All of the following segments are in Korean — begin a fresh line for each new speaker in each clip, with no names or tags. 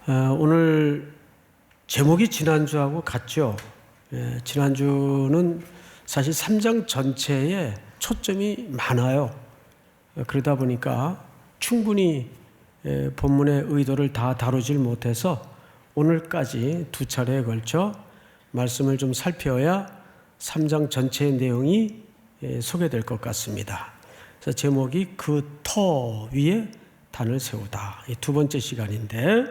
오늘 제목이 지난주하고 같죠. 지난주는 사실 3장 전체에 초점이 많아요. 그러다 보니까 충분히 본문의 의도를 다 다루질 못해서 오늘까지 두 차례에 걸쳐 말씀을 좀 살펴야 3장 전체의 내용이 소개될 것 같습니다. 그래서 제목이 그 터 위에 단을 세우다. 두 번째 시간인데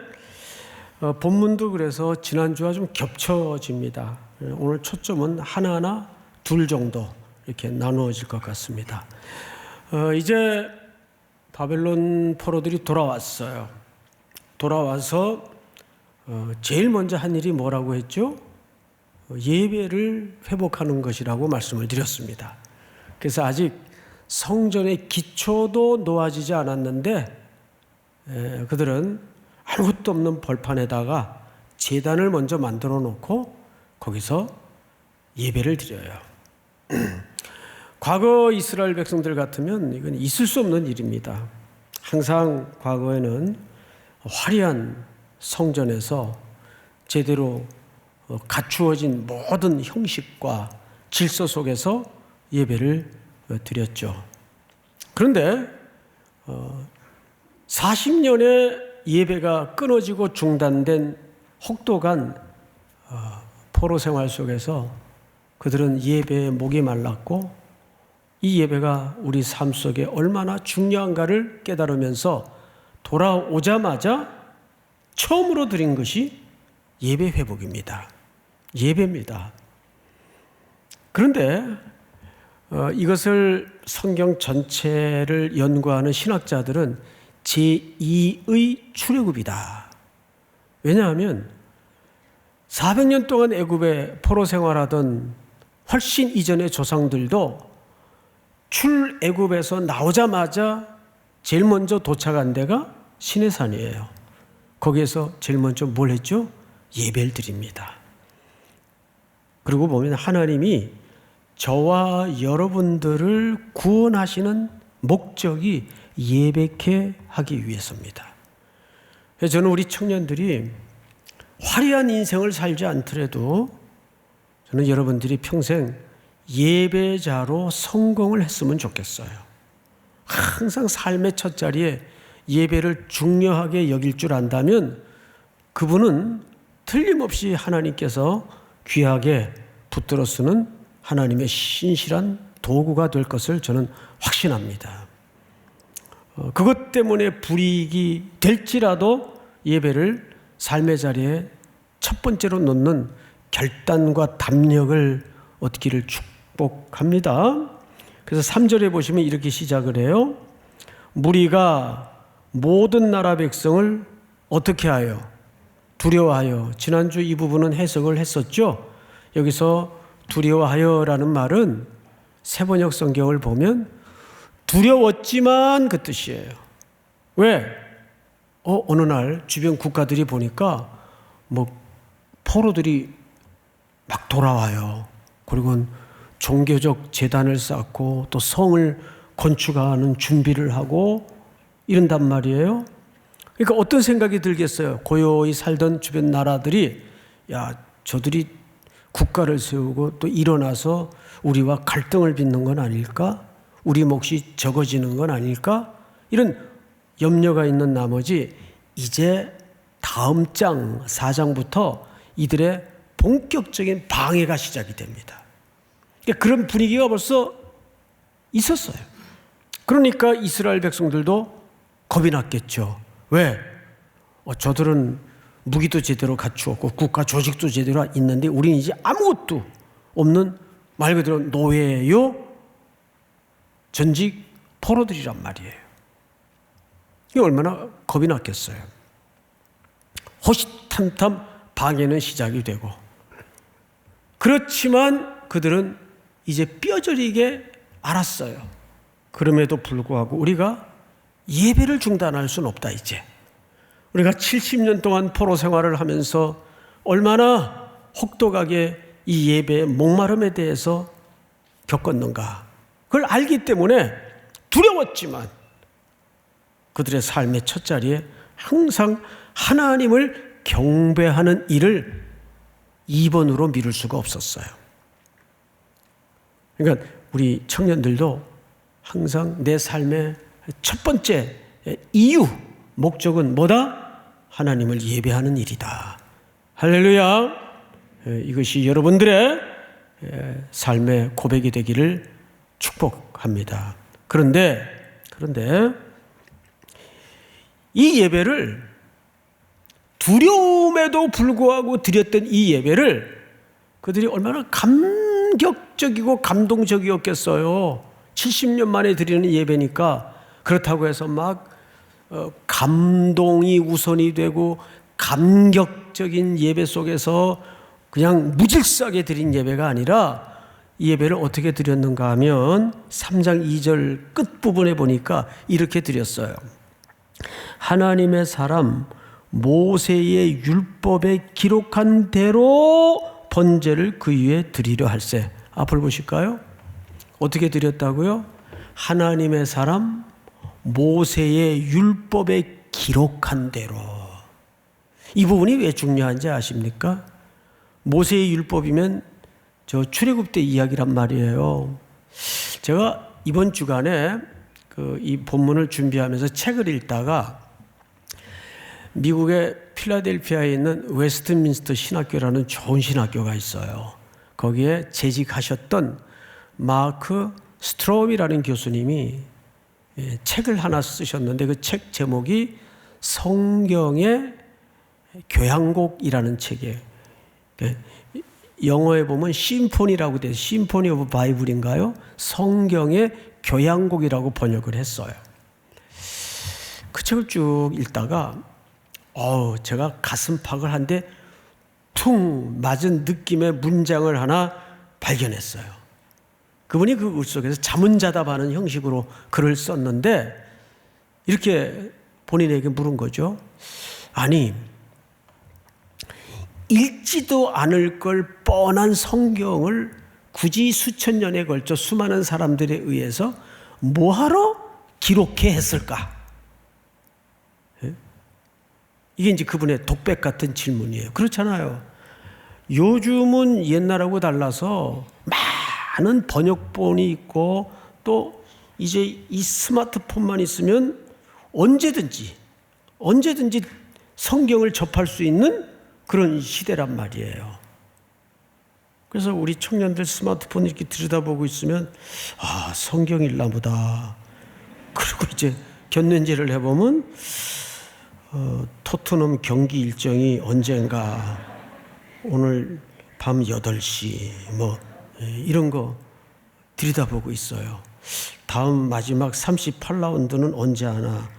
본문도 그래서 지난주와 좀 겹쳐집니다. 오늘 초점은 하나하나 둘 정도 이렇게 나누어질 것 같습니다. 이제 바벨론 포로들이 돌아왔어요. 돌아와서 제일 먼저 한 일이 뭐라고 했죠? 예배를 회복하는 것이라고 말씀을 드렸습니다. 그래서 아직 성전의 기초도 놓아지지 않았는데 그들은 아무것도 없는 벌판에다가 제단을 먼저 만들어 놓고 거기서 예배를 드려요. 과거 이스라엘 백성들 같으면 이건 있을 수 없는 일입니다. 항상 과거에는 화려한 성전에서 제대로 갖추어진 모든 형식과 질서 속에서 예배를 드렸죠. 그런데 40년의 예배가 끊어지고 중단된 혹독한 포로 생활 속에서 그들은 예배에 목이 말랐고 이 예배가 우리 삶 속에 얼마나 중요한가를 깨달으면서 돌아오자마자 처음으로 드린 것이 예배 회복입니다. 예배입니다. 그런데 이것을 성경 전체를 연구하는 신학자들은 제2의 출애굽이다. 왜냐하면 400년 동안 애굽에 포로 생활하던 훨씬 이전의 조상들도 출애굽에서 나오자마자 제일 먼저 도착한 데가 시내산이에요. 거기에서 제일 먼저 뭘 했죠? 예배를 드립니다. 그리고 보면 하나님이 저와 여러분들을 구원하시는 목적이 예배케 하기 위해서입니다. 그래서 저는 우리 청년들이 화려한 인생을 살지 않더라도 저는 여러분들이 평생 예배자로 성공을 했으면 좋겠어요. 항상 삶의 첫 자리에 예배를 중요하게 여길 줄 안다면 그분은 틀림없이 하나님께서 귀하게 붙들어 쓰는 하나님의 신실한 도구가 될 것을 저는 확신합니다. 그것 때문에 불이익이 될지라도 예배를 삶의 자리에 첫 번째로 놓는 결단과 담력을 얻기를 축복합니다. 그래서 3절에 보시면 이렇게 시작을 해요. 무리가 모든 나라 백성을 어떻게 하여? 두려워하여. 지난주 이 부분은 해석을 했었죠. 여기서 두려워하여라는 말은 세번역 성경을 보면 두려웠지만 그 뜻이에요. 왜? 어느 날 주변 국가들이 보니까 포로들이 막 돌아와요. 그리고 종교적 재단을 쌓고 또 성을 건축하는 준비를 하고 이런단 말이에요. 그러니까 어떤 생각이 들겠어요? 고요히 살던 주변 나라들이 저들이 국가를 세우고 또 일어나서 우리와 갈등을 빚는 건 아닐까? 우리 몫이 적어지는 건 아닐까? 이런 염려가 있는 나머지 이제 다음 장 4장부터 이들의 본격적인 방해가 시작이 됩니다. 그러니까 그런 분위기가 벌써 있었어요. 그러니까 이스라엘 백성들도 겁이 났겠죠. 왜? 저들은 무기도 제대로 갖추었고 국가 조직도 제대로 있는데 우리는 이제 아무것도 없는 말 그대로 노예요. 전직 포로들이란 말이에요. 이게 얼마나 겁이 났겠어요. 호시탐탐 방해는 시작이 되고 그렇지만 그들은 이제 뼈저리게 알았어요. 그럼에도 불구하고 우리가 예배를 중단할 수는 없다. 이제 우리가 70년 동안 포로 생활을 하면서 얼마나 혹독하게 이 예배의 목마름에 대해서 겪었는가. 그걸 알기 때문에 두려웠지만 그들의 삶의 첫 자리에 항상 하나님을 경배하는 일을 2번으로 미룰 수가 없었어요. 그러니까 우리 청년들도 항상 내 삶의 첫 번째 이유, 목적은 뭐다? 하나님을 예배하는 일이다. 할렐루야. 이것이 여러분들의 삶의 고백이 되기를 축복합니다. 그런데 이 예배를 두려움에도 불구하고 드렸던 이 예배를 그들이 얼마나 감격적이고 감동적이었겠어요. 70년 만에 드리는 예배니까 그렇다고 해서 막 감동이 우선이 되고 감격적인 예배 속에서 그냥 무질서하게 드린 예배가 아니라 이 예배를 어떻게 드렸는가 하면 3장 2절 끝부분에 보니까 이렇게 드렸어요. 하나님의 사람 모세의 율법에 기록한 대로 번제를 그 위에 드리려 할세. 앞을 보실까요? 어떻게 드렸다고요? 하나님의 사람 모세의 율법에 기록한 대로. 이 부분이 왜 중요한지 아십니까? 모세의 율법이면 저 출애굽 때 이야기란 말이에요. 제가 이번 주간에 이 본문을 준비하면서 책을 읽다가 미국의 필라델피아에 있는 웨스트민스터 신학교라는 좋은 신학교가 있어요. 거기에 재직하셨던 마크 스트롬이라는 교수님이 책을 하나 쓰셨는데 그 책 제목이 성경의 교향곡이라는 책이에요. 영어에 보면 심포니라고 돼요. 심포니 오브 바이블인가요? 성경의 교향곡이라고 번역을 했어요. 그 책을 쭉 읽다가 제가 가슴팍을 한 대 퉁 맞은 느낌의 문장을 하나 발견했어요. 그분이 그 글 속에서 자문자답하는 형식으로 글을 썼는데 이렇게 본인에게 물은 거죠. 아니, 읽지도 않을 걸 뻔한 성경을 굳이 수천 년에 걸쳐 수많은 사람들에 의해서 뭐하러 기록해 했을까? 이게 이제 그분의 독백 같은 질문이에요. 그렇잖아요. 요즘은 옛날하고 달라서 많은 번역본이 있고 또 이제 이 스마트폰만 있으면 언제든지 성경을 접할 수 있는 그런 시대란 말이에요. 그래서 우리 청년들 스마트폰 이렇게 들여다보고 있으면 성경 읽나 보다. 그리고 이제 견눈질을 해보면 토트넘 경기 일정이 언젠가 오늘 밤 8시 이런 거 들여다보고 있어요. 다음 마지막 38라운드는 언제 하나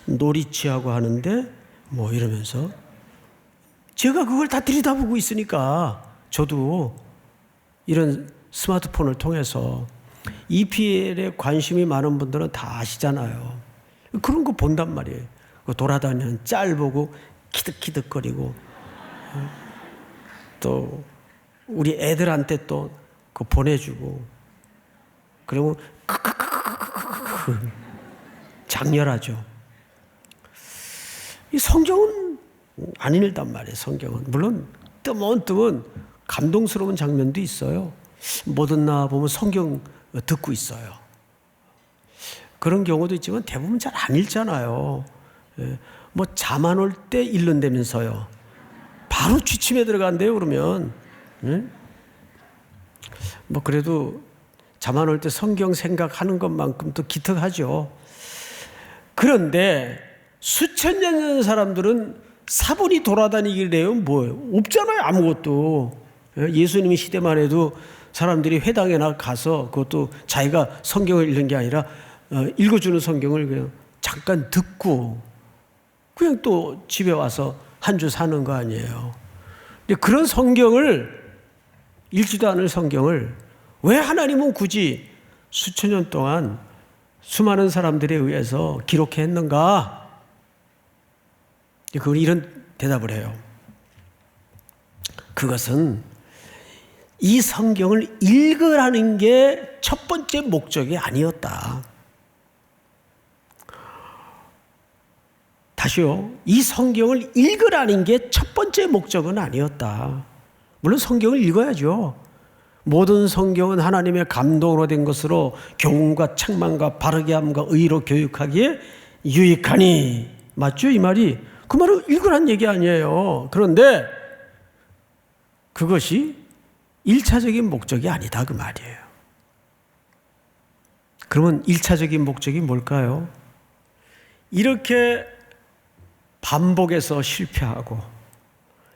노리치하고 하는데 이러면서 제가 그걸 다 들여다보고 있으니까 저도 이런 스마트폰을 통해서 EPL에 관심이 많은 분들은 다 아시잖아요. 그런 거 본단 말이에요. 돌아다니는 짤 보고 키득키득거리고 또 우리 애들한테 또 그거 보내주고 그리고 장렬하죠. 이 성경은 안 읽단 말이에요. 성경은 물론 뜨문뜨문 감동스러운 장면도 있어요. 뭐 듣나 보면 성경 듣고 있어요. 그런 경우도 있지만 대부분 잘 안 읽잖아요. 잠 안 올 때 읽는다면서요. 바로 취침에 들어간대요. 그러면 그래도 잠 안 올 때 성경 생각하는 것만큼 또 기특하죠. 그런데 수천 년 전 사람들은 사본이 돌아다니길 해요. 뭐예요? 없잖아요. 아무것도. 예수님 시대만 해도 사람들이 회당에나 가서 그것도 자기가 성경을 읽는 게 아니라 읽어주는 성경을 그냥 잠깐 듣고 그냥 또 집에 와서 한 주 사는 거 아니에요. 근데 그런 성경을 읽지도 않을 성경을 왜 하나님은 굳이 수천 년 동안 수많은 사람들에 의해서 기록했는가? 그건 이런 대답을 해요. 그것은 이 성경을 읽으라는 게 첫 번째 목적이 아니었다. 다시요, 이 성경을 읽으라는 게 첫 번째 목적은 아니었다. 물론 성경을 읽어야죠. 모든 성경은 하나님의 감동으로 된 것으로 교훈과 책망과 바르게 함과 의로 교육하기에 유익하니. 맞죠? 이 말이. 그 말을 읽으란 얘기 아니에요. 그런데 그것이 1차적인 목적이 아니다 그 말이에요. 그러면 1차적인 목적이 뭘까요? 이렇게 반복해서 실패하고,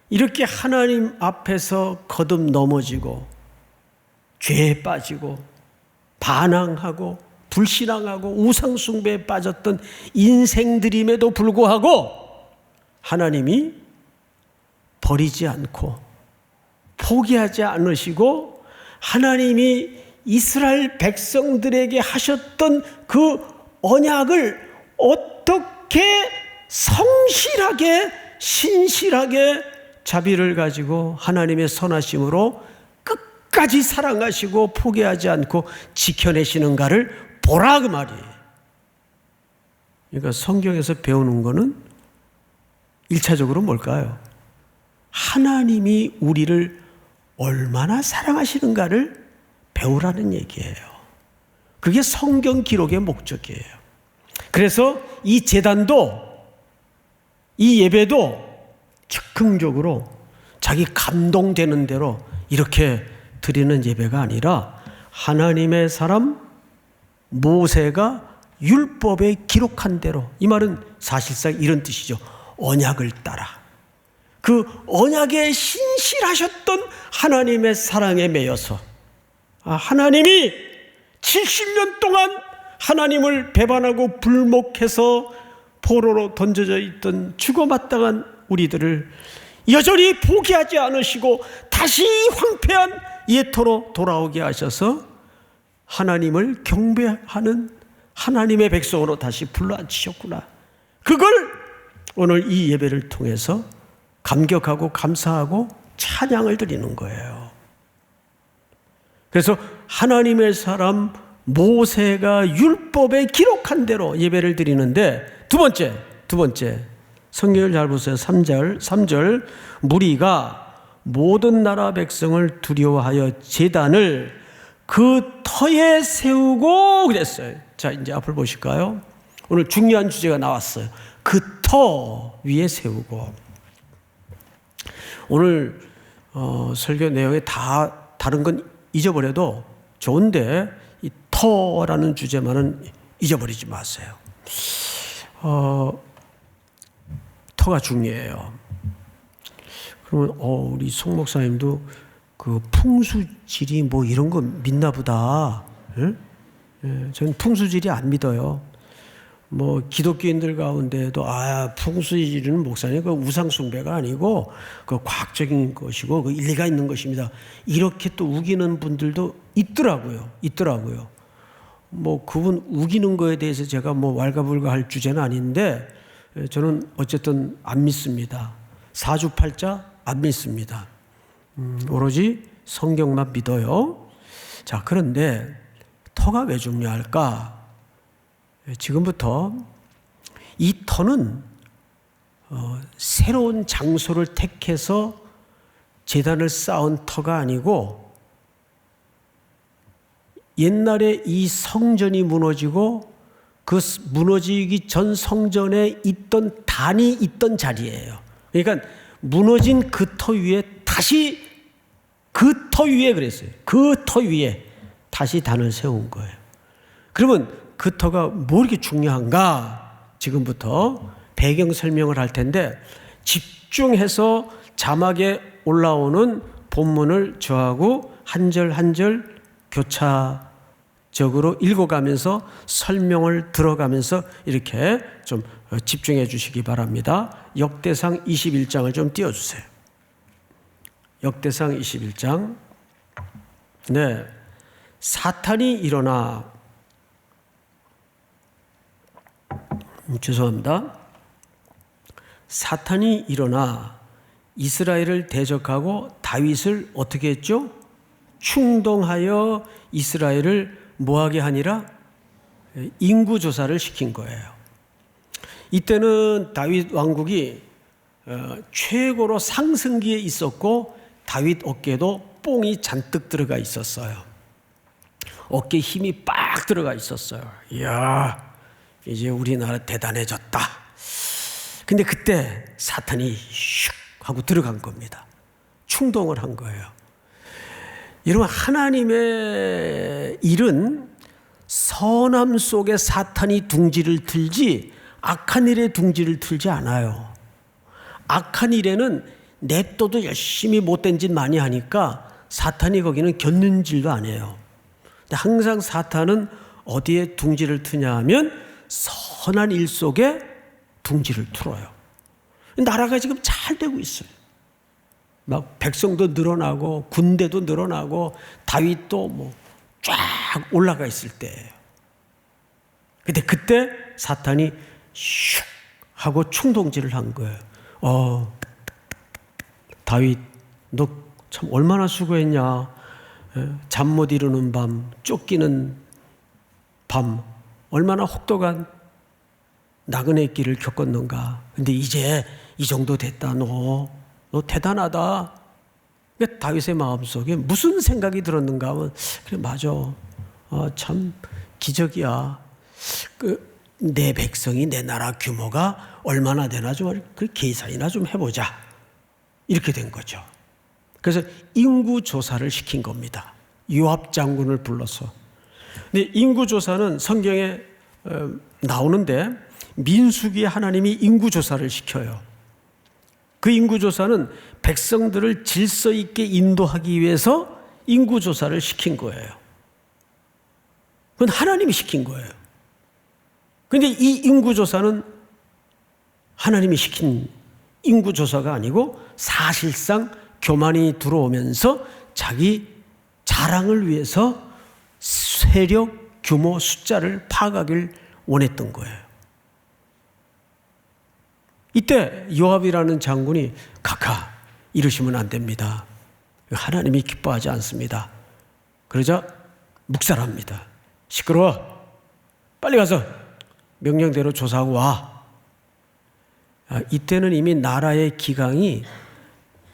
이렇게 하나님 앞에서 거듭 넘어지고 죄에 빠지고 반항하고 불신앙하고 우상숭배에 빠졌던 인생들임에도 불구하고 하나님이 버리지 않고 포기하지 않으시고 하나님이 이스라엘 백성들에게 하셨던 그 언약을 어떻게 성실하게 신실하게 자비를 가지고 하나님의 선하심으로 끝까지 사랑하시고 포기하지 않고 지켜내시는가를 보라 그 말이에요. 그러니까 성경에서 배우는 거는 1차적으로 뭘까요? 하나님이 우리를 얼마나 사랑하시는가를 배우라는 얘기예요. 그게 성경 기록의 목적이에요. 그래서 이 제단도, 이 예배도 즉흥적으로 자기 감동되는 대로 이렇게 드리는 예배가 아니라 하나님의 사람 모세가 율법에 기록한 대로, 이 말은 사실상 이런 뜻이죠. 언약을 따라 그 언약에 신실하셨던 하나님의 사랑에 매여서, 하나님이 70년 동안 하나님을 배반하고 불목해서 포로로 던져져 있던 죽어마땅한 우리들을 여전히 포기하지 않으시고 다시 황폐한 옛토로 돌아오게 하셔서 하나님을 경배하는 하나님의 백성으로 다시 불러앉히셨구나. 그걸 오늘 이 예배를 통해서 감격하고 감사하고 찬양을 드리는 거예요. 그래서 하나님의 사람 모세가 율법에 기록한 대로 예배를 드리는데, 두 번째 성경을 잘 보세요. 3절 무리가 모든 나라 백성을 두려워하여 제단을 그 터에 세우고 그랬어요. 자, 이제 앞을 보실까요? 오늘 중요한 주제가 나왔어요. 그 터 위에 세우고. 오늘 설교 내용에 다 다른 건 잊어버려도 좋은데 이 터라는 주제만은 잊어버리지 마세요. 터가 중요해요. 그러면 우리 송 목사님도 그 풍수지리 뭐 이런 거 믿나 보다. 예? 저는 풍수지리 안 믿어요. 뭐 기독교인들 가운데도 풍수지리는 목사님 그 우상숭배가 아니고 그 과학적인 것이고 그 일리가 있는 것입니다. 이렇게 또 우기는 분들도 있더라고요. 뭐 그분 우기는 거에 대해서 제가 뭐 왈가불가할 주제는 아닌데 저는 어쨌든 안 믿습니다. 사주팔자 안 믿습니다. 오로지 성경만 믿어요. 자, 그런데 터가 왜 중요할까? 지금부터 이 터는 새로운 장소를 택해서 제단을 쌓은 터가 아니고, 옛날에 이 성전이 무너지고 그 무너지기 전 성전에 있던 단이 있던 자리예요. 그러니까 무너진 그 터 위에 다시 그 터 위에 그랬어요. 그 터 위에 다시 단을 세운 거예요. 그러면 그 터가 뭐 이렇게 중요한가? 지금부터 배경 설명을 할 텐데 집중해서 자막에 올라오는 본문을 저하고 한 절 한 절 교차적으로 읽어가면서 설명을 들어가면서 이렇게 좀 집중해 주시기 바랍니다. 역대상 21장을 좀 띄워주세요. 역대상 21장. 네, 사탄이 일어나, 죄송합니다. 사탄이 일어나 이스라엘을 대적하고 다윗을 어떻게 했죠? 충동하여 이스라엘을 뭐하게 하니라? 인구조사를 시킨 거예요. 이때는 다윗 왕국이 최고로 상승기에 있었고 다윗 어깨에도 뽕이 잔뜩 들어가 있었어요. 어깨에 힘이 빡 들어가 있었어요. 이야, 이제 우리나라 대단해졌다. 근데 그때 사탄이 슉 하고 들어간 겁니다. 충동을 한 거예요. 여러분, 하나님의 일은 선함 속에 사탄이 둥지를 틀지 악한 일에 둥지를 틀지 않아요. 악한 일에는 냅둬도 열심히 못된 짓 많이 하니까 사탄이 거기는 견눈질도 안 해요. 근데 항상 사탄은 어디에 둥지를 트냐 하면 선한 일 속에 둥지를 틀어요. 나라가 지금 잘 되고 있어요. 막 백성도 늘어나고 군대도 늘어나고 다윗도 뭐 쫙 올라가 있을 때예요. 근데 그때 사탄이 슉 하고 충동질을 한 거예요. 다윗, 너 참 얼마나 수고했냐. 잠 못 이루는 밤, 쫓기는 밤, 얼마나 혹독한 나그네 길을 겪었는가. 근데 이제 이 정도 됐다. 너 대단하다. 그러니까 다윗의 마음속에 무슨 생각이 들었는가 하면, 그래, 맞아. 참 기적이야. 내 백성이, 내 나라 규모가 얼마나 되나 좀 그 계산이나 좀 해보자. 이렇게 된 거죠. 그래서 인구 조사를 시킨 겁니다. 요압 장군을 불러서. 근데 인구 조사는 성경에 나오는데 민수기에 하나님이 인구 조사를 시켜요. 그 인구 조사는 백성들을 질서 있게 인도하기 위해서 인구 조사를 시킨 거예요. 그건 하나님이 시킨 거예요. 그런데 이 인구 조사는 하나님이 시킨 인구 조사가 아니고 사실상 교만이 들어오면서 자기 자랑을 위해서 세력, 규모, 숫자를 파악하길 원했던 거예요. 이때 요압이라는 장군이 각하, 이러시면 안 됩니다. 하나님이 기뻐하지 않습니다. 그러자 묵살합니다. 시끄러워. 빨리 가서 명령대로 조사하고 와. 이때는 이미 나라의 기강이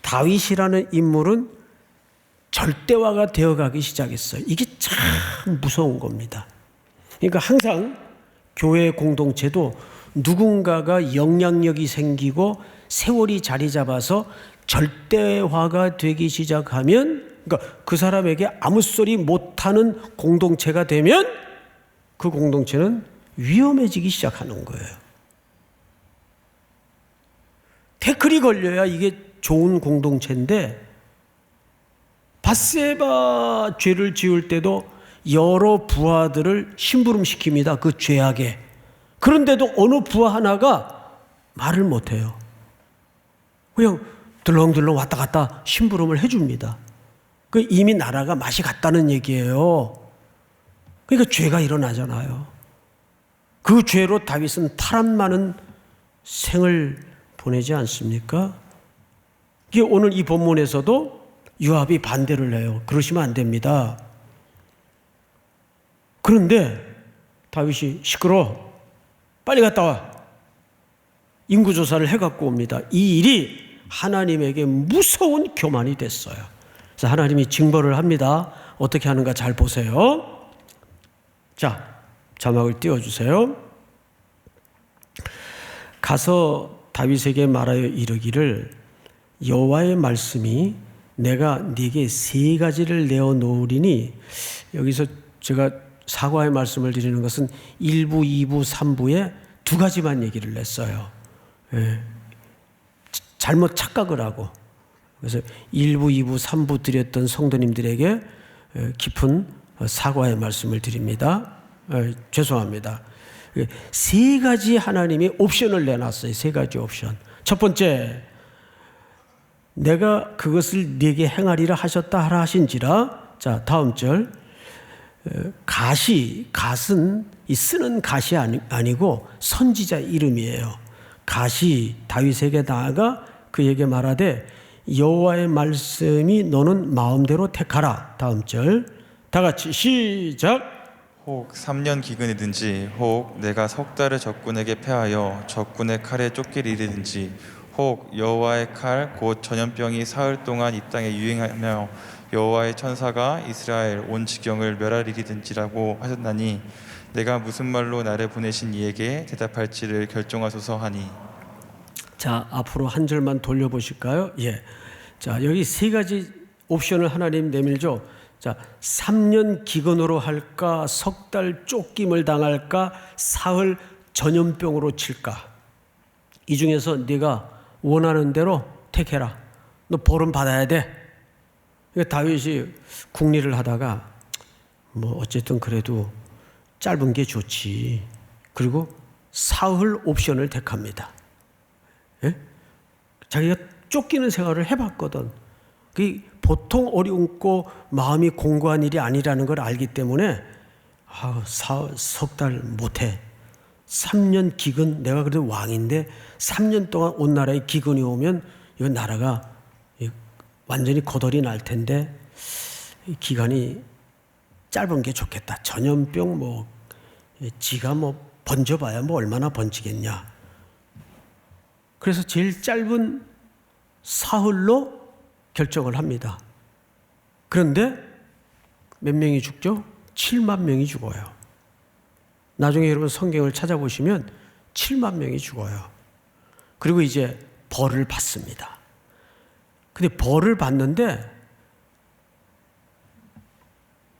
다윗이라는 인물은 절대화가 되어가기 시작했어요. 이게 참 무서운 겁니다. 그러니까 항상 교회 공동체도 누군가가 영향력이 생기고 세월이 자리 잡아서 절대화가 되기 시작하면, 그러니까 그 사람에게 아무 소리 못하는 공동체가 되면 그 공동체는 위험해지기 시작하는 거예요. 태클이 걸려야 이게 좋은 공동체인데, 밧세바 죄를 지을 때도 여러 부하들을 심부름시킵니다. 그 죄악에. 그런데도 어느 부하 하나가 말을 못해요. 그냥 들렁들렁 왔다 갔다 심부름을 해줍니다. 그 이미 나라가 맛이 갔다는 얘기예요. 그러니까 죄가 일어나잖아요. 그 죄로 다윗은 파란 많은 생을 보내지 않습니까? 이게 오늘 이 본문에서도 요압이 반대를 해요. 그러시면 안 됩니다. 그런데 다윗이 시끄러워. 빨리 갔다 와. 인구조사를 해갖고 옵니다. 이 일이 하나님에게 무서운 교만이 됐어요. 그래서 하나님이 징벌을 합니다. 어떻게 하는가 잘 보세요. 자, 자막을 띄워주세요. 가서 다윗에게 말하여 이르기를, 여호와의 말씀이 내가 네게 세 가지를 내어 놓으리니, 여기서 제가 사과의 말씀을 드리는 것은 1부, 2부, 3부에 두 가지만 얘기를 했어요. 예. 잘못 착각을 하고. 그래서 1부, 2부, 3부 드렸던 성도님들에게 깊은 사과의 말씀을 드립니다. 죄송합니다. 세 가지 하나님이 옵션을 내놨어요. 세 가지 옵션. 첫 번째, 내가 그것을 네게 행하리라 하셨다 하라 하신지라. 자, 다음 절. 갓은 이 쓰는 갓이 아니고 선지자 이름이에요. 갓이 다윗에게 나아가 그에게 말하되, 여호와의 말씀이 너는 마음대로 택하라. 다음 절. 다 같이 시작.
혹 3년 기근이든지 혹 내가 석 달을 적군에게 패하여 적군의 칼에 쫓길 일이든지 혹 여호와의 칼 곧 전염병이 사흘 동안 이 땅에 유행하며 여호와의 천사가 이스라엘 온 지경을 멸할 일이든지라고 하셨나니 내가 무슨 말로 나를 보내신 이에게 대답할지를 결정하소서 하니.
자, 앞으로 한 절만 돌려보실까요? 예. 자, 여기 세 가지 옵션을 하나님 내밀죠. 자, 3년 기근으로 할까, 석 달 쫓김을 당할까, 사흘 전염병으로 칠까. 이 중에서 네가 원하는 대로 택해라. 너 벌은 받아야 돼. 다윗이 국리를 하다가 뭐 어쨌든 그래도 짧은 게 좋지. 그리고 사흘 옵션을 택합니다. 예? 자기가 쫓기는 생활을 해봤거든. 그게 보통 어렵고 마음이 공고한 일이 아니라는 걸 알기 때문에 석 달 못해. 3년 기근, 내가 그래도 왕인데 3년 동안 온 나라에 기근이 오면 이건 나라가 완전히 거덜이 날 텐데 기간이 짧은 게 좋겠다. 전염병 지가 번져봐야 얼마나 번지겠냐. 그래서 제일 짧은 사흘로 결정을 합니다. 그런데 몇 명이 죽죠? 7만 명이 죽어요. 나중에 여러분 성경을 찾아보시면 7만 명이 죽어요. 그리고 이제 벌을 받습니다. 근데 벌을 받는데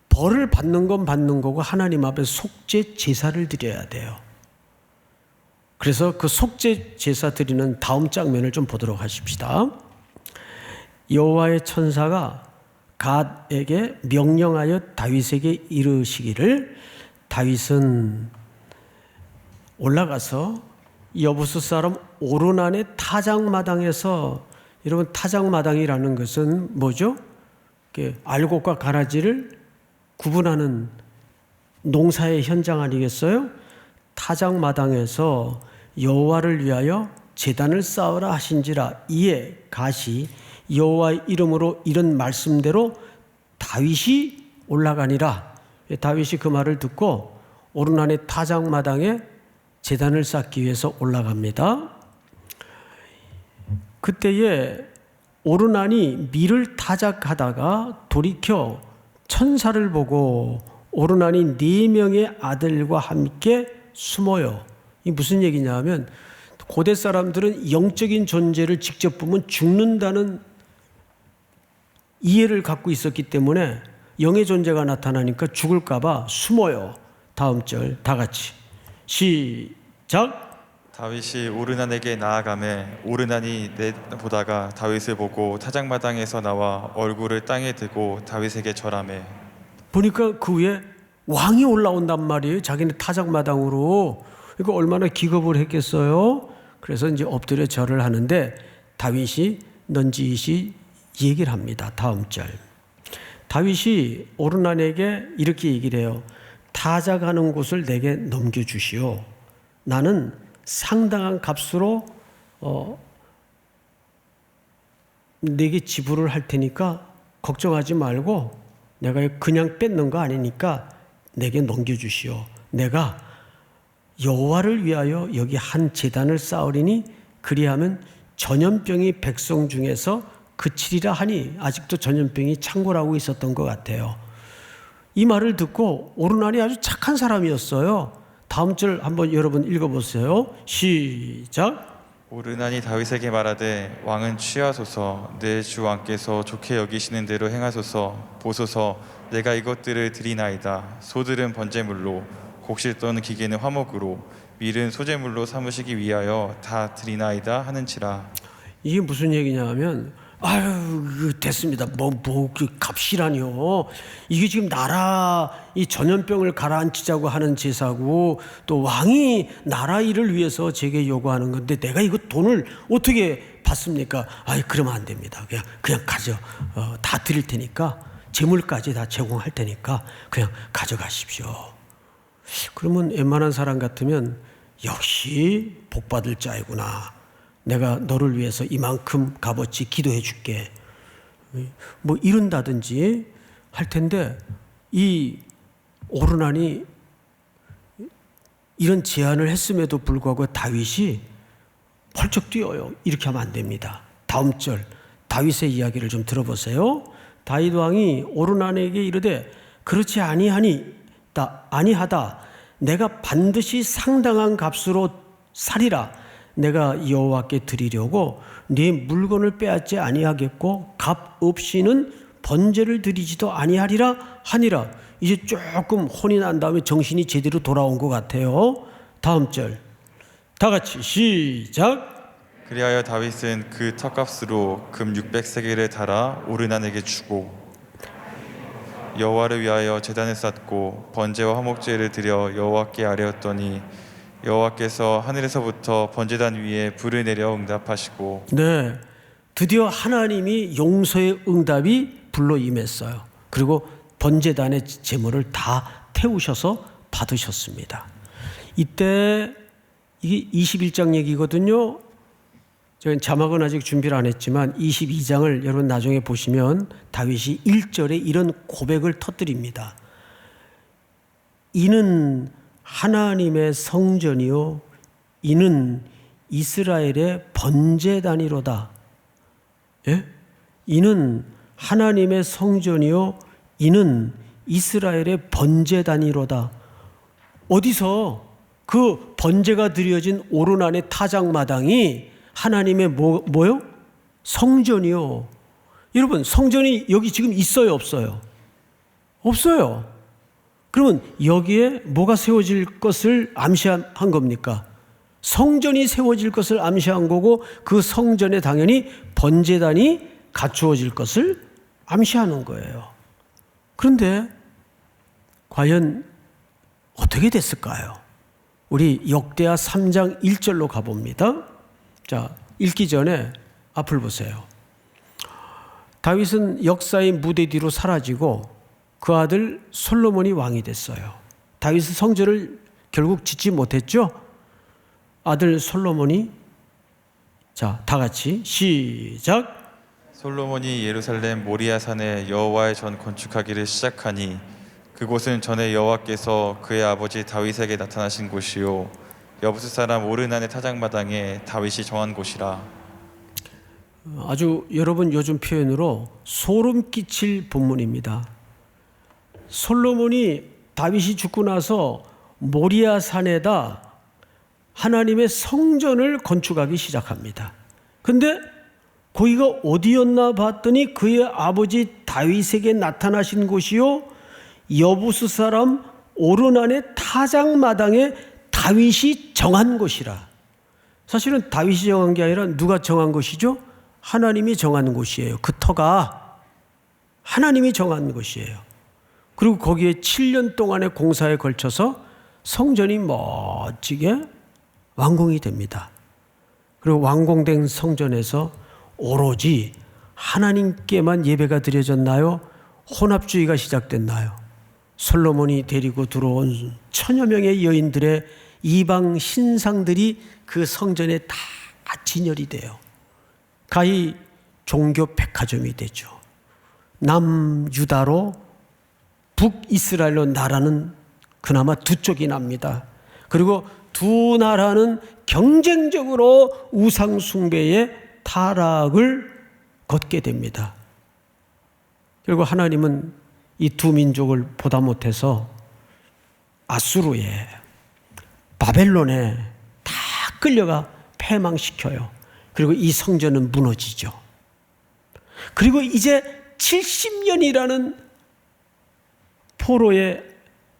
벌을 받는 건 받는 거고 하나님 앞에 속죄 제사를 드려야 돼요. 그래서 그 속죄 제사 드리는 다음 장면을 좀 보도록 하십시다. 여호와의 천사가 갓에게 명령하여 다윗에게 이르시기를, 다윗은 올라가서 여부스 사람 오르난의 타작마당에서, 여러분 타작마당이라는 것은 뭐죠? 알곡과 가라지를 구분하는 농사의 현장 아니겠어요? 타작마당에서 여호와를 위하여 제단을 쌓으라 하신지라. 이에 갓이 여호와의 이름으로 이런 말씀대로 다윗이 올라가니라. 다윗이 그 말을 듣고 오르난의 타작마당에 제단을 쌓기 위해서 올라갑니다. 그때에 오르난이 밀을 타작하다가 돌이켜 천사를 보고 오르난이 4명의 아들과 함께 숨어요. 이게 무슨 얘기냐 하면, 고대 사람들은 영적인 존재를 직접 보면 죽는다는 이해를 갖고 있었기 때문에 영의 존재가 나타나니까 죽을까 봐 숨어요. 다음 절 다 같이 시작.
다윗이 오르난에게 나아가매 오르난이 내보다가 다윗을 보고 타작마당에서 나와 얼굴을 땅에 대고 다윗에게 절하매.
보니까 그 위에 왕이 올라온단 말이에요. 자기네 타작마당으로. 이거 얼마나 기겁을 했겠어요. 그래서 이제 엎드려 절을 하는데 다윗이 넌지시 얘기를 합니다. 다음 절. 다윗이 오르난에게 이렇게 얘기를 해요. 타작하는 곳을 내게 넘겨주시오. 나는 상당한 값으로 내게 지불을 할 테니까 걱정하지 말고, 내가 그냥 뺏는 거 아니니까 내게 넘겨주시오. 내가 여호와를 위하여 여기 한 제단을 쌓으리니 그리하면 전염병이 백성 중에서 그치리라 하니. 아직도 전염병이 창궐하고 있었던 것 같아요. 이 말을 듣고 오르난이 아주 착한 사람이었어요. 다음 절 한번 여러분 읽어보세요. 시작.
오르난이 다윗에게 말하되 왕은 취하소서. 내 주 왕께서 좋게 여기시는 대로 행하소서. 보소서, 내가 이것들을 드리나이다. 소들은 번제물로, 곡식 또는 기계는 화목으로, 밀은 소제물로 삼으시기 위하여 다 드리나이다 하는지라.
이게 무슨 얘기냐 하면, 아유 됐습니다. 그 값이라뇨. 이게 지금 나라 이 전염병을 가라앉히자고 하는 제사고, 또 왕이 나라 일을 위해서 제게 요구하는 건데 내가 이거 돈을 어떻게 받습니까? 아이 그러면 안 됩니다. 그냥 가져. 다 드릴 테니까, 재물까지 다 제공할 테니까 그냥 가져가십시오. 그러면 웬만한 사람 같으면 역시 복 받을 자이구나. 내가 너를 위해서 이만큼 값어치 기도해 줄게. 이런다든지 할 텐데, 이 오르난이 이런 제안을 했음에도 불구하고 다윗이 펄쩍 뛰어요. 이렇게 하면 안 됩니다. 다음 절 다윗의 이야기를 좀 들어보세요. 다윗 왕이 오르난에게 이르되 그렇지 아니하다. 내가 반드시 상당한 값으로 사리라. 내가 여호와께 드리려고 네 물건을 빼앗지 아니하겠고 값 없이는 번제를 드리지도 아니하리라 하니라. 이제 조금 혼이 난 다음에 정신이 제대로 돌아온 것 같아요. 다음 절 다 같이 시작.
그리하여 다윗은 그 턱값으로 금 600세겔을 달아 오르난에게 주고 여호와를 위하여 제단을 쌓고 번제와 화목제를 드려 여호와께 아뢰었더니 여호와께서 하늘에서부터 번제단 위에 불을 내려 응답하시고
네, 드디어 하나님이 용서의 응답이 불로 임했어요. 그리고 번제단의 제물을 다 태우셔서 받으셨습니다. 이때 이게 21장 얘기거든요. 저는 자막은 아직 준비를 안 했지만 22장을 여러분 나중에 보시면 다윗이 1절에 이런 고백을 터뜨립니다. 이는 하나님의 성전이요 이는 이스라엘의 번제단이로다. 예? 이는 하나님의 성전이요 이는 이스라엘의 번제단이로다. 어디서 그 번제가 드려진 오르난의 타작마당이 하나님의 뭐요? 성전이요. 여러분 성전이 여기 지금 있어요 없어요? 없어요. 그러면 여기에 뭐가 세워질 것을 암시한 겁니까? 성전이 세워질 것을 암시한 거고 그 성전에 당연히 번제단이 갖추어질 것을 암시하는 거예요. 그런데 과연 어떻게 됐을까요? 우리 역대하 3장 1절로 가봅니다. 자, 읽기 전에 앞을 보세요. 다윗은 역사의 무대 뒤로 사라지고 그 아들 솔로몬이 왕이 됐어요. 다윗은 성전을 결국 짓지 못했죠. 아들 솔로몬이 자, 다 같이 시작.
솔로몬이 예루살렘 모리아 산에 여호와의 전 건축하기를 시작하니 그곳은 전에 여호와께서 그의 아버지 다윗에게 나타나신 곳이요 여부스 사람 오르난의 타작마당에 다윗이 정한 곳이라.
아주 여러분 요즘 표현으로 소름 끼칠 본문입니다. 솔로몬이 다윗이 죽고 나서 모리아 산에다 하나님의 성전을 건축하기 시작합니다. 근데 거기가 어디였나 봤더니 그의 아버지 다윗에게 나타나신 곳이요 여부스 사람 오르난의 타작마당에 다윗이 정한 곳이라. 사실은 다윗이 정한 게 아니라 누가 정한 것이죠? 하나님이 정한 곳이에요. 그 터가 하나님이 정한 곳이에요. 그리고 거기에 7년 동안의 공사에 걸쳐서 성전이 멋지게 완공이 됩니다. 그리고 완공된 성전에서 오로지 하나님께만 예배가 드려졌나요? 혼합주의가 시작됐나요? 솔로몬이 데리고 들어온 천여 명의 여인들의 이방 신상들이 그 성전에 다 진열이 돼요. 가히 종교 백화점이 되죠. 남유다로 북이스라엘로 나라는 그나마 두 쪽이 납니다. 그리고 두 나라는 경쟁적으로 우상 숭배의 타락을 걷게 됩니다. 결국 하나님은 이 두 민족을 보다 못해서 아수르에 바벨론에 다 끌려가 패망시켜요. 그리고 이 성전은 무너지죠. 그리고 이제 70년이라는 포로의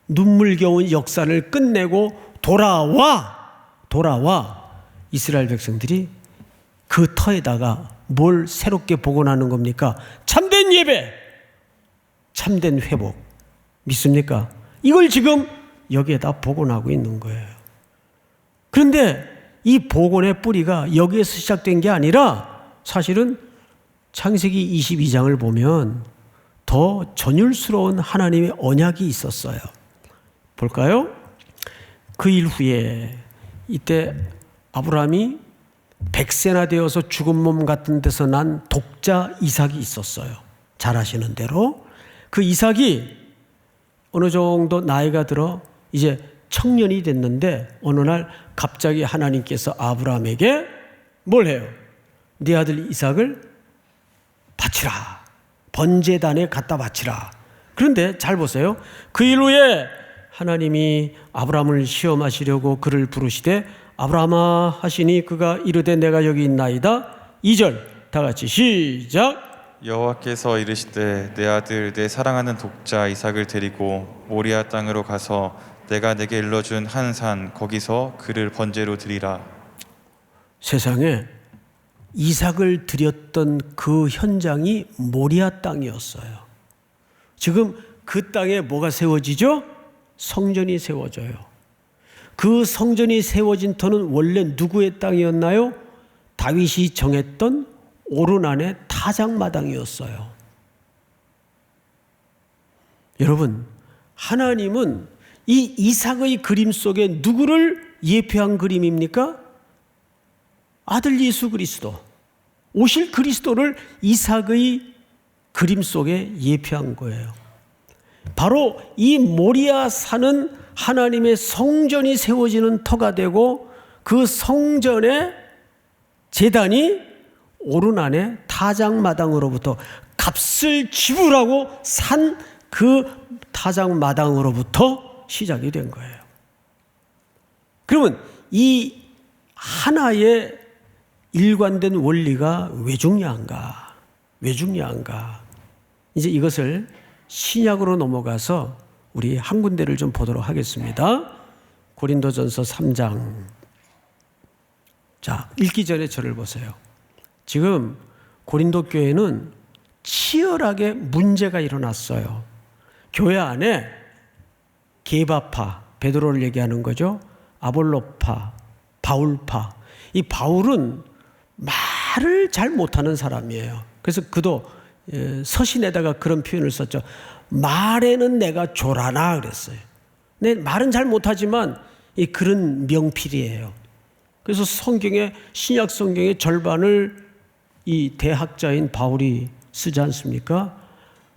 눈물겨운 역사를 끝내고 돌아와 이스라엘 백성들이 그 터에다가 뭘 새롭게 복원하는 겁니까? 참된 예배, 참된 회복. 믿습니까? 이걸 지금 여기에다 복원하고 있는 거예요. 그런데 이 복원의 뿌리가 여기에서 시작된 게 아니라 사실은 창세기 22장을 보면 더 전율스러운 하나님의 언약이 있었어요. 볼까요? 그 일 후에 이때 아브라함이 100세나 되어서 죽은 몸 같은 데서 난 독자 이삭이 있었어요. 잘 아시는 대로 그 이삭이 어느 정도 나이가 들어 이제 청년이 됐는데 어느 날 갑자기 하나님께서 아브라함에게 뭘 해요? 네 아들 이삭을 바치라. 번제단에 갖다 바치라. 그런데 잘 보세요. 그 일 후에 하나님이 아브라함을 시험하시려고 그를 부르시되 아브라함아 하시니 그가 이르되 내가 여기 있나이다. 2절 다 같이 시작.
여호와께서 이르시되 내 아들 내 사랑하는 독자 이삭을 데리고 모리아 땅으로 가서 내가 내게 일러준 한 산 거기서 그를 번제로 드리라.
세상에 이삭을 드렸던 그 현장이 모리아 땅이었어요. 지금 그 땅에 뭐가 세워지죠? 성전이 세워져요. 그 성전이 세워진 터는 원래 누구의 땅이었나요? 다윗이 정했던 오르난의 타작마당이었어요. 여러분, 하나님은 이 이삭의 그림 속에 누구를 예표한 그림입니까? 아들 예수 그리스도, 오실 그리스도를 이삭의 그림 속에 예표한 거예요. 바로 이 모리아 산은 하나님의 성전이 세워지는 터가 되고 그 성전의 제단이 오르난의 타작마당으로부터 값을 지불하고 산 그 타작마당으로부터 시작이 된 거예요. 그러면 이 하나의 일관된 원리가 왜 중요한가? 왜 중요한가? 이제 이것을 신약으로 넘어가서 우리 한 군데를 좀 보도록 하겠습니다. 고린도전서 3장. 자, 읽기 전에 저를 보세요. 지금 고린도 교회는 치열하게 문제가 일어났어요. 교회 안에 게바파, 베드로를 얘기하는 거죠. 아볼로파, 바울파. 이 바울은 말을 잘 못하는 사람이에요. 그래서 그도 서신에다가 그런 표현을 썼죠. 말에는 내가 조라나 그랬어요. 내 말은 잘 못하지만 이 글은 명필이에요. 그래서 성경의 신약 성경의 절반을 이 대학자인 바울이 쓰지 않습니까?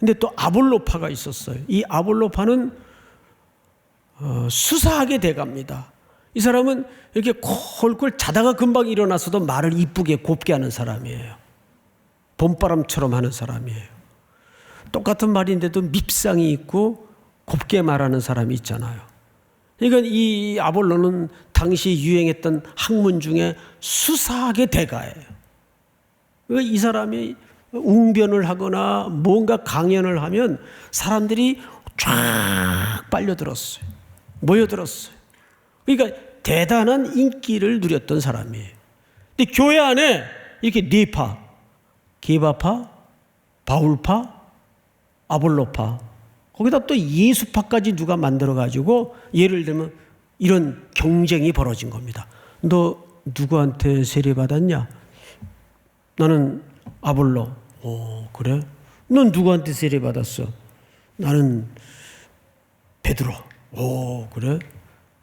근데 또 아볼로파가 있었어요. 이 아볼로파는 수사하게 돼갑니다. 이 사람은 이렇게 콜콜 자다가 금방 일어나서도 말을 이쁘게 곱게 하는 사람이에요. 봄바람처럼 하는 사람이에요. 똑같은 말인데도 밉상이 있고 곱게 말하는 사람이 있잖아요. 그러니까 이 아볼로는 당시 유행했던 학문 중에 수사하게 대가예요. 이 사람이 웅변을 하거나 뭔가 강연을 하면 사람들이 쫙 빨려들었어요. 모여들었어요. 그러니까 대단한 인기를 누렸던 사람이에요. 근데 교회 안에 이렇게 네 파, 게바파, 바울파, 아볼로파, 거기다 또 예수파까지 누가 만들어가지고 예를 들면 이런 경쟁이 벌어진 겁니다. 너 누구한테 세례받았냐? 나는 아볼로. 오, 그래? 넌 누구한테 세례받았어? 나는 베드로. 오, 그래?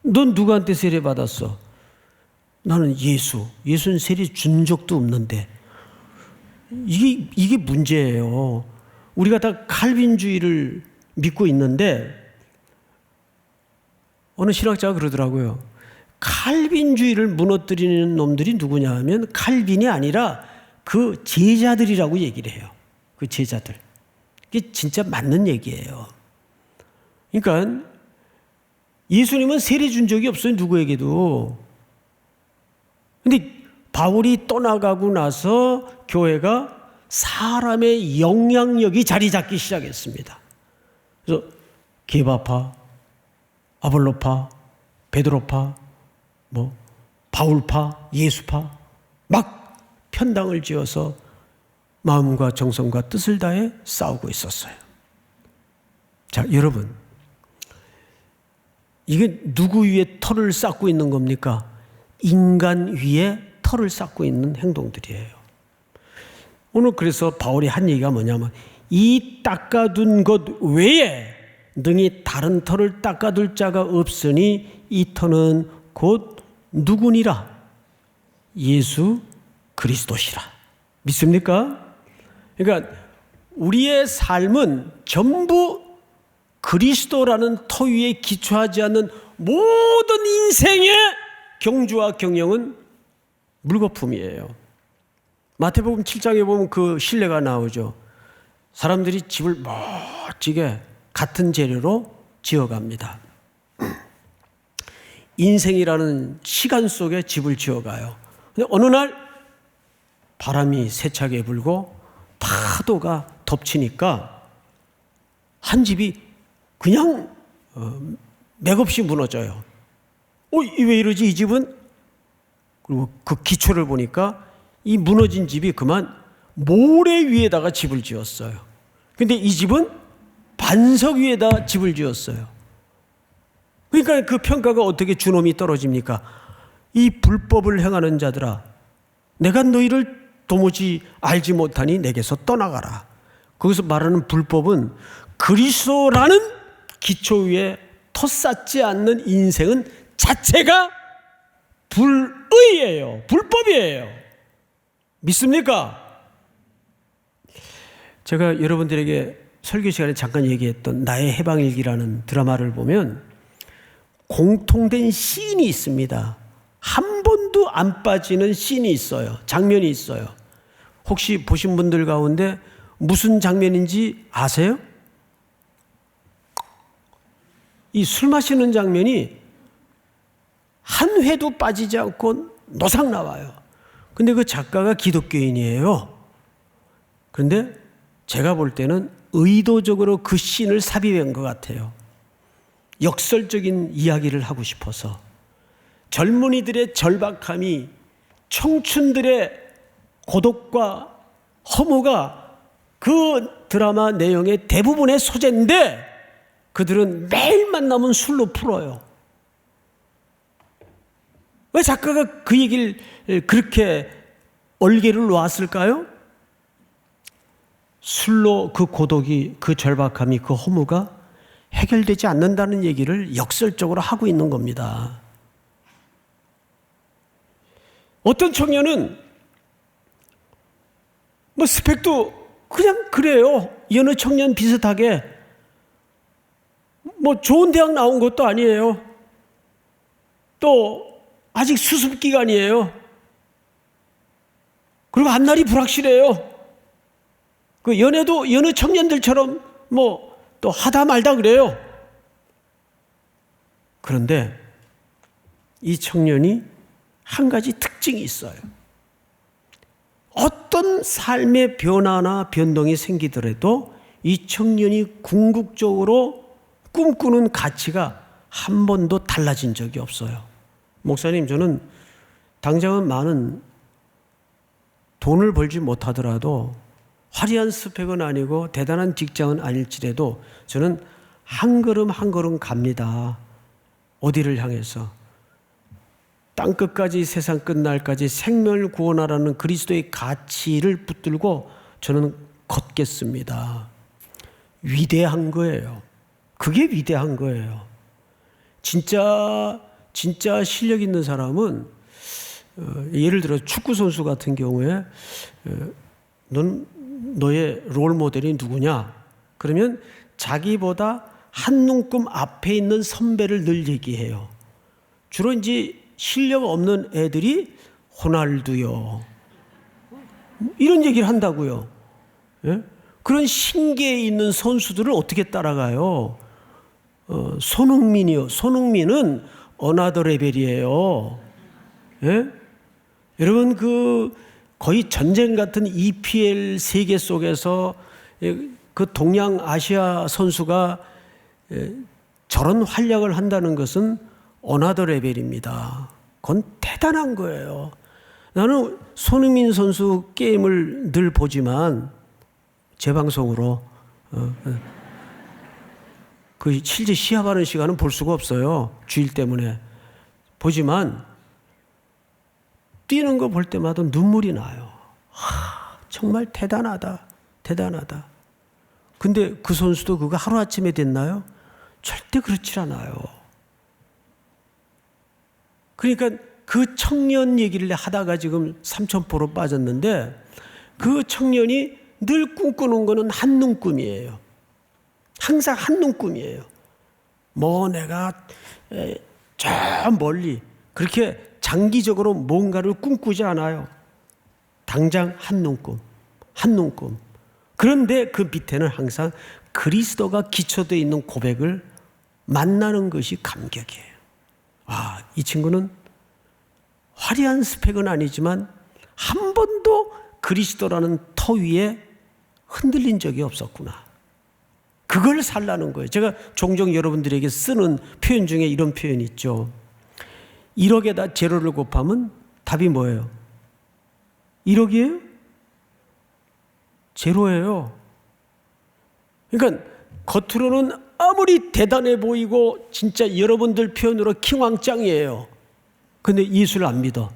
넌 누구한테 세례받았어? 나는 예수. 예수는 세례 준 적도 없는데. 이게 문제예요. 우리가 다 칼빈주의를 믿고 있는데 어느 신학자가 그러더라고요. 칼빈주의를 무너뜨리는 놈들이 누구냐 하면 칼빈이 아니라 그 제자들이라고 얘기를 해요. 그 제자들. 이게 진짜 맞는 얘기예요. 그러니까 예수님은 세례 준 적이 없어요. 누구에게도. 근데 바울이 떠나가고 나서 교회가 사람의 영향력이 자리 잡기 시작했습니다. 그래서 게바파, 아볼로파, 베드로파, 바울파, 예수파 막 편당을 지어서 마음과 정성과 뜻을 다해 싸우고 있었어요. 자, 여러분, 이게 누구 위에 털을 쌓고 있는 겁니까? 인간 위에 털을 쌓고 있는 행동들이에요. 오늘 그래서 바울이 한 얘기가 뭐냐면 이 닦아둔 것 외에 능히 다른 털을 닦아둘 자가 없으니 이 터는 곧 누구니라? 예수 그리스도시라. 믿습니까? 그러니까 우리의 삶은 전부 그리스도라는 터 위에 기초하지 않는 모든 인생의 경주와 경영은 물거품이에요. 마태복음 7장에 보면 그 신뢰가 나오죠. 사람들이 집을 멋지게 같은 재료로 지어갑니다. 인생이라는 시간 속에 집을 지어가요. 근데 어느 날 바람이 세차게 불고 파도가 덮치니까 한 집이 그냥 맥없이 무너져요. 왜 이러지 이 집은? 그리고 그 기초를 보니까 이 무너진 집이 그만 모래 위에다가 집을 지었어요. 근데 이 집은 반석 위에다 집을 지었어요. 그러니까 그 평가가 어떻게 주놈이 떨어집니까? 이 불법을 행하는 자들아, 내가 너희를 도무지 알지 못하니 내게서 떠나가라. 거기서 말하는 불법은 그리스도라는 기초 위에 토 쌓지 않는 인생은 자체가 불의예요. 불법이에요. 믿습니까? 제가 여러분들에게 설교 시간에 잠깐 얘기했던 나의 해방일기라는 드라마를 보면 공통된 씬이 있습니다. 한 번도 안 빠지는 씬이 있어요. 장면이 있어요. 혹시 보신 분들 가운데 무슨 장면인지 아세요? 이 술 마시는 장면이 한 회도 빠지지 않고 노상 나와요. 근데 그 작가가 기독교인이에요. 그런데 제가 볼 때는 의도적으로 그 씬을 삽입한 것 같아요. 역설적인 이야기를 하고 싶어서. 젊은이들의 절박함이, 청춘들의 고독과 허무가 그 드라마 내용의 대부분의 소재인데 그들은 매일 만나면 술로 풀어요. 왜 작가가 그 얘기를 그렇게 얼개를 놓았을까요? 술로 그 고독이, 그 절박함이, 그 허무가 해결되지 않는다는 얘기를 역설적으로 하고 있는 겁니다. 어떤 청년은 스펙도 그냥 그래요. 여느 청년 비슷하게 좋은 대학 나온 것도 아니에요. 또 아직 수습 기간이에요. 그리고 앞날이 불확실해요. 그 연애도 여느 청년들처럼 또 하다 말다 그래요. 그런데 이 청년이 한 가지 특징이 있어요. 어떤 삶의 변화나 변동이 생기더라도 이 청년이 궁극적으로 꿈꾸는 가치가 한 번도 달라진 적이 없어요. 목사님, 저는 당장은 많은 돈을 벌지 못하더라도 화려한 스펙은 아니고 대단한 직장은 아닐지라도 저는 한 걸음 한 걸음 갑니다. 어디를 향해서? 땅끝까지 세상 끝날까지 생명을 구원하라는 그리스도의 가치를 붙들고 저는 걷겠습니다. 위대한 거예요. 그게 위대한 거예요. 진짜 실력 있는 사람은 예를 들어 축구 선수 같은 경우에 너의 롤 모델이 누구냐? 그러면 자기보다 한 눈금 앞에 있는 선배를 늘 얘기해요. 주로 이제 실력 없는 애들이 호날두요. 이런 얘기를 한다고요. 예? 그런 신기에 있는 선수들을 어떻게 따라가요? 손흥민이요. 손흥민은 어나더 레벨이에요. 예? 여러분 거의 전쟁 같은 EPL 세계 속에서 그 동양아시아 선수가 저런 활약을 한다는 것은 어나더 레벨입니다. 그건 대단한 거예요. 나는 손흥민 선수 게임을 늘 보지만 재방송으로 그 실제 시합하는 시간은 볼 수가 없어요. 주일 때문에. 보지만 뛰는 거 볼 때마다 눈물이 나요. 정말 대단하다. 대단하다. 근데 그 선수도 그거 하루아침에 됐나요? 절대 그렇지 않아요. 그러니까 그 청년 얘기를 하다가 지금 삼천포로 빠졌는데 그 청년이 늘 꿈꾸는 거는 한눈 꿈이에요. 항상 한눈 꿈이에요. 내가 저 멀리 그렇게 장기적으로 뭔가를 꿈꾸지 않아요. 당장 한 눈금, 한 눈금. 그런데 그 밑에는 항상 그리스도가 기초되어 있는 고백을 만나는 것이 감격이에요. 아, 이 친구는 화려한 스펙은 아니지만 한 번도 그리스도라는 터 위에 흔들린 적이 없었구나. 그걸 살라는 거예요. 제가 종종 여러분들에게 쓰는 표현 중에 이런 표현이 있죠. 1억에다 제로를 곱하면 답이 뭐예요? 1억이에요? 제로예요. 그러니까 겉으로는 아무리 대단해 보이고 진짜 여러분들 표현으로 킹왕짱이에요. 근데 예수를 안 믿어.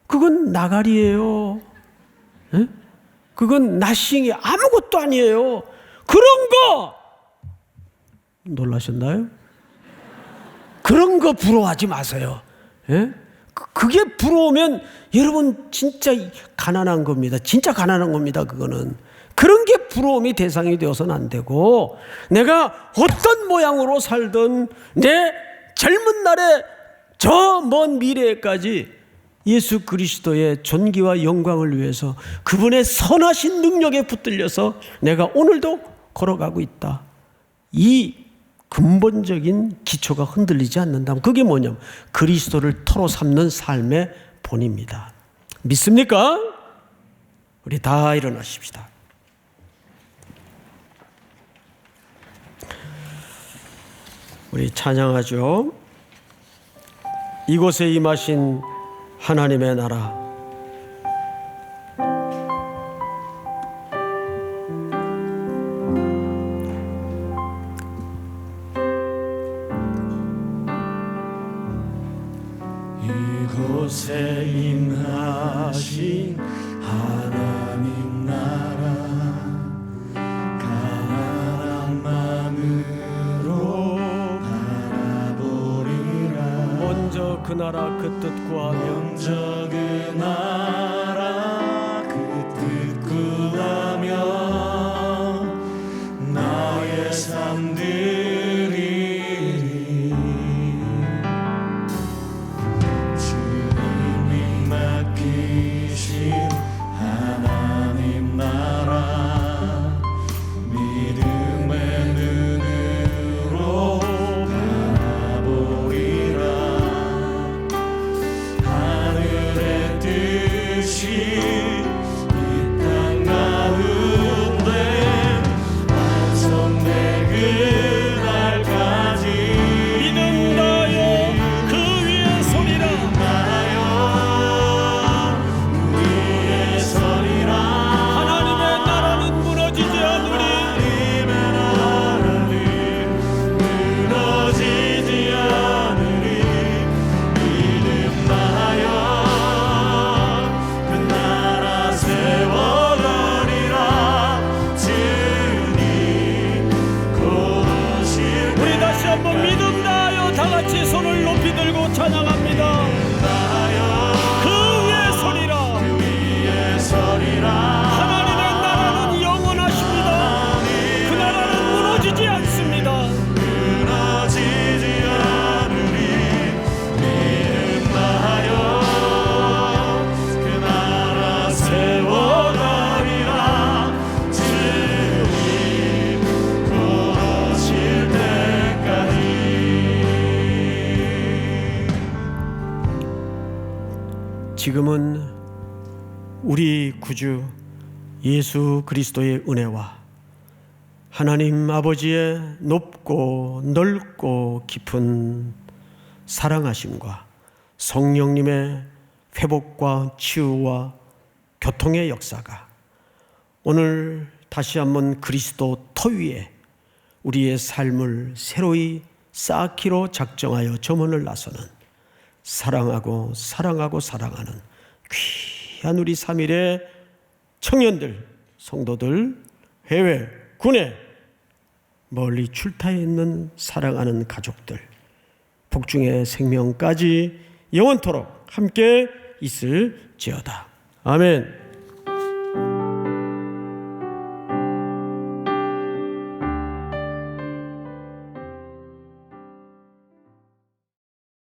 그건 나가리예요. 에? 그건 나싱이 아무것도 아니에요. 그런 거 놀라셨나요? 그런 거 부러워하지 마세요. 에? 그게 부러우면 여러분 진짜 가난한 겁니다. 진짜 가난한 겁니다. 그거는. 그런 게 부러움이 대상이 되어서는 안 되고, 내가 어떤 모양으로 살든 내 젊은 날에 저 먼 미래에까지 예수 그리스도의 존귀와 영광을 위해서 그분의 선하신 능력에 붙들려서 내가 오늘도 걸어가고 있다. 이 근본적인 기초가 흔들리지 않는다면 그게 뭐냐면 그리스도를 터로 삼는 삶의 본입니다. 믿습니까? 우리 다 일어나십시다. 우리 찬양하죠. 이곳에 임하신 하나님의 나라.
이곳에 임하신 하나님 나라, 가난한 마음으로 바라보리라.
먼저 그 나라 그 뜻 구하며
먼저 그 나라 그 뜻 구하며 나의 삶 드리리. 주님이 맡기신 하나님 나라, 믿음의 눈으로 바라보리라. 하늘의 뜻이 이 땅 가운데 완성될 그날까지
믿음다여 그 위에 서리라.
나여 우리의 서리라.
하나님의 나라는 무너지지 않으리.
하나님의 나라는 무너지지 않으리. 믿음하여 그 나라 세워가리라. 주님 곧 오실
우리 다시 한번 믿음다여 다 같이 손을 높이 들고 찬양합니다. 그 위에 서리라.
위에 서리라.
하나님의 나라는 영원하십니다. 그 나라는 무너지지 않습니다.
무너지지 않으리. 믿음하여 그 나라 세워가리라. 주님 곧 오실 때까지.
지금은 우리 구주 예수 그리스도의 은혜와 하나님 아버지의 높고 넓고 깊은 사랑하심과 성령님의 회복과 치유와 교통의 역사가 오늘 다시 한번 그리스도 터 위에 우리의 삶을 새로이 쌓기로 작정하여 점원을 나서는 사랑하고 사랑하고 사랑하는 귀한 우리 3일의 청년들, 성도들, 해외, 국내, 멀리 출타해 있는 사랑하는 가족들, 복중의 생명까지 영원토록 함께 있을지어다. 아멘.